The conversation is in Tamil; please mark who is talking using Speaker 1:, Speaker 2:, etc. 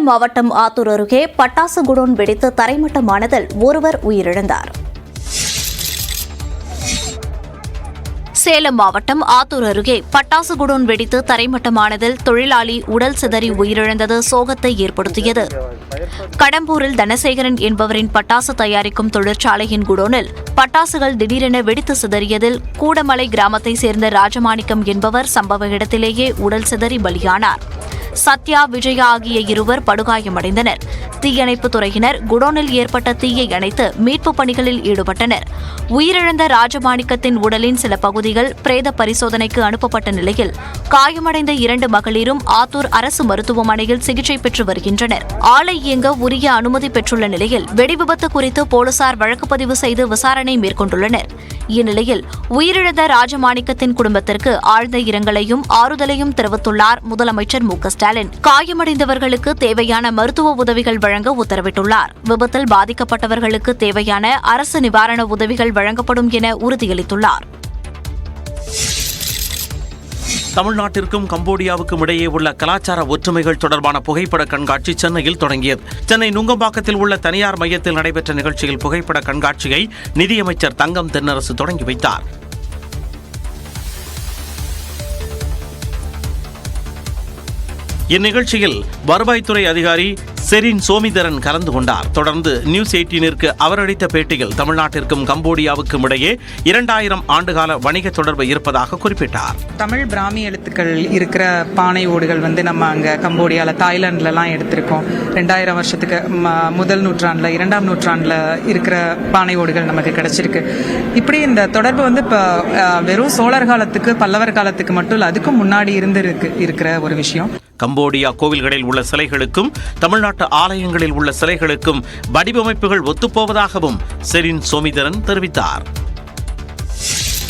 Speaker 1: சேலம் மாவட்டம் ஆத்தூர் அருகே பட்டாசு குடோன் வெடித்து தரைமட்டமானதில் ஒருவர் உயிரிழந்தார். சேலம் மாவட்டம் ஆத்தூர் அருகே பட்டாசு குடோன் வெடித்து தரைமட்டமானதில் தொழிலாளி உடல் சிதறி உயிரிழந்தது சோகத்தை ஏற்படுத்தியது. கடம்பூரில் தனசேகரன் என்பவரின் பட்டாசு தயாரிக்கும் தொழிற்சாலையின் குடோனில் பட்டாசுகள் திடீரென வெடித்து சிதறியதில் கூடமலை கிராமத்தைச் சேர்ந்த ராஜமாணிக்கம் என்பவர் சம்பவ இடத்திலேயே உடல் சிதறி பலியானார். சத்யா, விஜயா ஆகிய இருவர் படுகாயமடைந்தனர். தீயணைப்புத் துறையினர் குடோனில் ஏற்பட்ட தீயை அணைத்து மீட்புப் பணிகளில் ஈடுபட்டனர். உயிரிழந்த ராஜமாணிக்கத்தின் உடலின் சில பகுதிகள் பிரேத பரிசோதனைக்கு அனுப்பப்பட்ட நிலையில் காயமடைந்த 2 மகளிரும் ஆத்தூர் அரசு மருத்துவமனையில் சிகிச்சை பெற்று வருகின்றனர். ஆலை இயங்க உரிய அனுமதி பெற்றுள்ள நிலையில் வெடிவிபத்து குறித்து போலீசார் வழக்கு பதிவு செய்து விசாரணை மேற்கொண்டுள்ளனர். இந்நிலையில் உயிரிழந்த ராஜமாணிக்கத்தின் குடும்பத்திற்கு ஆழ்ந்த இரங்கலையும் ஆறுதலையும் தெரிவித்துள்ளார் முதலமைச்சர் மு க ஸ்டாலின். காயமடைந்தவர்களுக்கு தேவையான மருத்துவ உதவிகள் வழங்க உத்தரவிட்டுள்ளார். விபத்தில் பாதிக்கப்பட்டவர்களுக்கு தேவையான அரசு நிவாரண உதவிகள் வழங்கப்படும் என உறுதியளித்துள்ளார்.
Speaker 2: தமிழ்நாட்டிற்கும் கம்போடியாவுக்கும் இடையே உள்ள கலாச்சார ஒற்றுமைகள் தொடர்பான புகைப்பட கண்காட்சி சென்னையில் தொடங்கியது. சென்னை நுங்கம்பாக்கத்தில் உள்ள தனியார் மையத்தில் நடைபெற்ற நிகழ்ச்சியில் புகைப்பட கண்காட்சியை நிதியமைச்சர் தங்கம் தென்னரசு தொடங்கி வைத்தார். இந்நிகழ்ச்சியில் வருவாய்த்துறை அதிகாரி செரின் சோமிதரன் கலந்து கொண்டார். தொடர்ந்து நியூஸ் 18ற்கு அவர் அளித்த பேட்டியில் தமிழ்நாட்டிற்கும் கம்போடியாவுக்கும் இடையே 2000 ஆண்டுகால வணிக தொடர்பு இருப்பதாக குறிப்பிட்டார்.
Speaker 3: தமிழ் பிராமி எழுத்துக்கள் இருக்கிற பானை ஓடுகள் நம்ம அங்கே கம்போடியாவில், தாய்லாந்துலலாம் எடுத்திருக்கோம். 2000 வருஷத்துக்கு முதல் நூற்றாண்டில், 2ஆம் நூற்றாண்டில் இருக்கிற பானை ஓடுகள் நமக்கு கிடைச்சிருக்கு. இப்படி இந்த தொடர்பு இப்போ வெறும் சோழர் காலத்துக்கு, பல்லவர் காலத்துக்கு மட்டும் இல்லை, அதுக்கும் முன்னாடி இருக்கிற ஒரு விஷயம்.
Speaker 2: கம்போடியா கோவில்களில் உள்ள சிலைகளுக்கும் தமிழ்நாட்டு ஆலயங்களில் உள்ள சிலைகளுக்கும் வடிவமைப்புகள் ஒத்துப்போவதாகவும் செரின் சோமிதரன் தெரிவித்தார்.